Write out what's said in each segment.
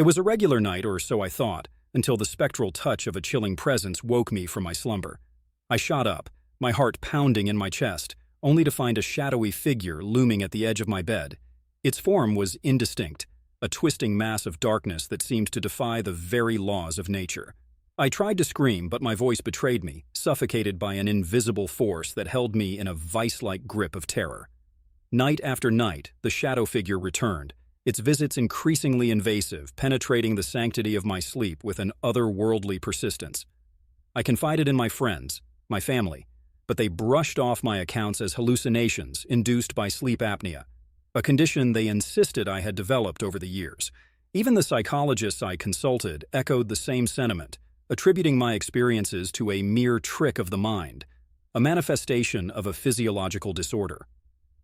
It was a regular night, or so I thought, until the spectral touch of a chilling presence woke me from my slumber. I shot up, my heart pounding in my chest, only to find a shadowy figure looming at the edge of my bed. Its form was indistinct, a twisting mass of darkness that seemed to defy the very laws of nature. I tried to scream, but my voice betrayed me, suffocated by an invisible force that held me in a vice-like grip of terror. Night after night, the shadow figure returned, its visits increasingly invasive, penetrating the sanctity of my sleep with an otherworldly persistence. I confided in my friends, my family, but they brushed off my accounts as hallucinations induced by sleep apnea, a condition they insisted I had developed over the years. Even the psychologists I consulted echoed the same sentiment, attributing my experiences to a mere trick of the mind, a manifestation of a physiological disorder.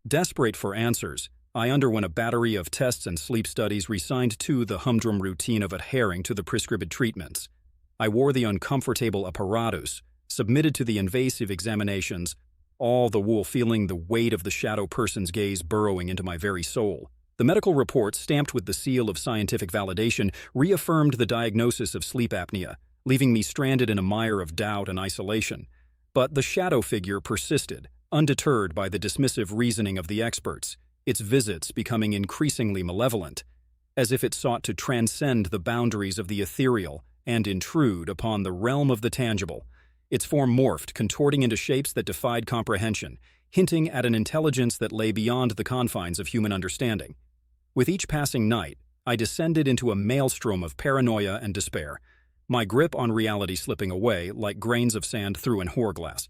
Desperate for answers, I underwent a battery of tests and sleep studies resigned to the humdrum routine of adhering to the prescribed treatments. I wore the uncomfortable apparatus, submitted to the invasive examinations, all the while feeling the weight of the shadow person's gaze burrowing into my very soul. The medical report, stamped with the seal of scientific validation, reaffirmed the diagnosis of sleep apnea, leaving me stranded in a mire of doubt and isolation. But the shadow figure persisted, undeterred by the dismissive reasoning of the experts, its visits becoming increasingly malevolent, as if it sought to transcend the boundaries of the ethereal and intrude upon the realm of the tangible. Its form morphed, contorting into shapes that defied comprehension, hinting at an intelligence that lay beyond the confines of human understanding. With each passing night, I descended into a maelstrom of paranoia and despair, my grip on reality slipping away like grains of sand through an hourglass.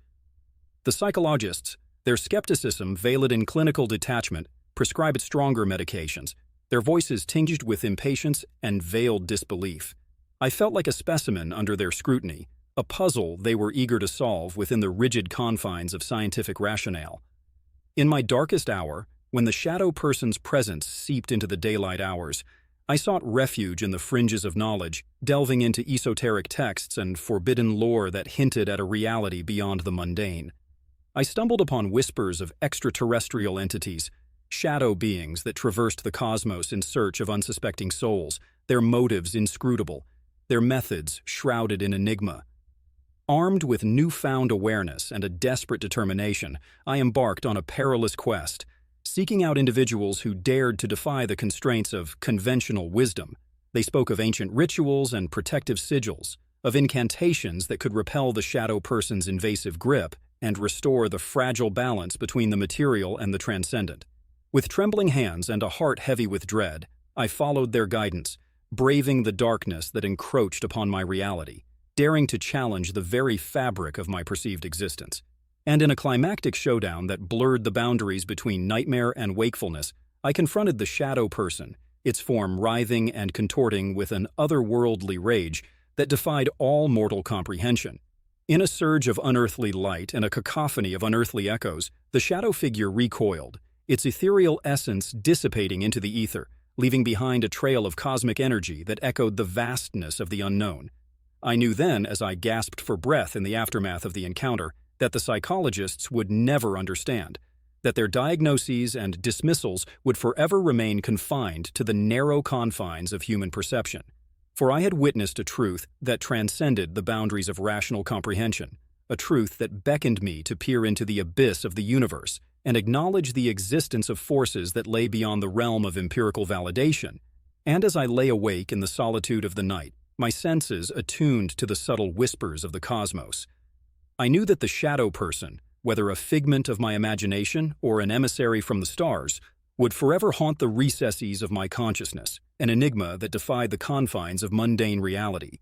The psychologists, their skepticism veiled in clinical detachment, prescribed stronger medications, their voices tinged with impatience and veiled disbelief. I felt like a specimen under their scrutiny, a puzzle they were eager to solve within the rigid confines of scientific rationale. In my darkest hour, when the shadow person's presence seeped into the daylight hours, I sought refuge in the fringes of knowledge, delving into esoteric texts and forbidden lore that hinted at a reality beyond the mundane. I stumbled upon whispers of extraterrestrial entities, shadow beings that traversed the cosmos in search of unsuspecting souls, their motives inscrutable, their methods shrouded in enigma. Armed with newfound awareness and a desperate determination, I embarked on a perilous quest, seeking out individuals who dared to defy the constraints of conventional wisdom. They spoke of ancient rituals and protective sigils, of incantations that could repel the shadow person's invasive grip and restore the fragile balance between the material and the transcendent. With trembling hands and a heart heavy with dread, I followed their guidance, braving the darkness that encroached upon my reality, daring to challenge the very fabric of my perceived existence. And in a climactic showdown that blurred the boundaries between nightmare and wakefulness, I confronted the shadow person, its form writhing and contorting with an otherworldly rage that defied all mortal comprehension. In a surge of unearthly light and a cacophony of unearthly echoes, the shadow figure recoiled, its ethereal essence dissipating into the ether, leaving behind a trail of cosmic energy that echoed the vastness of the unknown. I knew then, as I gasped for breath in the aftermath of the encounter, that the psychologists would never understand, that their diagnoses and dismissals would forever remain confined to the narrow confines of human perception. For I had witnessed a truth that transcended the boundaries of rational comprehension, a truth that beckoned me to peer into the abyss of the universe and acknowledge the existence of forces that lay beyond the realm of empirical validation. And as I lay awake in the solitude of the night, my senses attuned to the subtle whispers of the cosmos, I knew that the shadow person, whether a figment of my imagination or an emissary from the stars, would forever haunt the recesses of my consciousness, an enigma that defied the confines of mundane reality.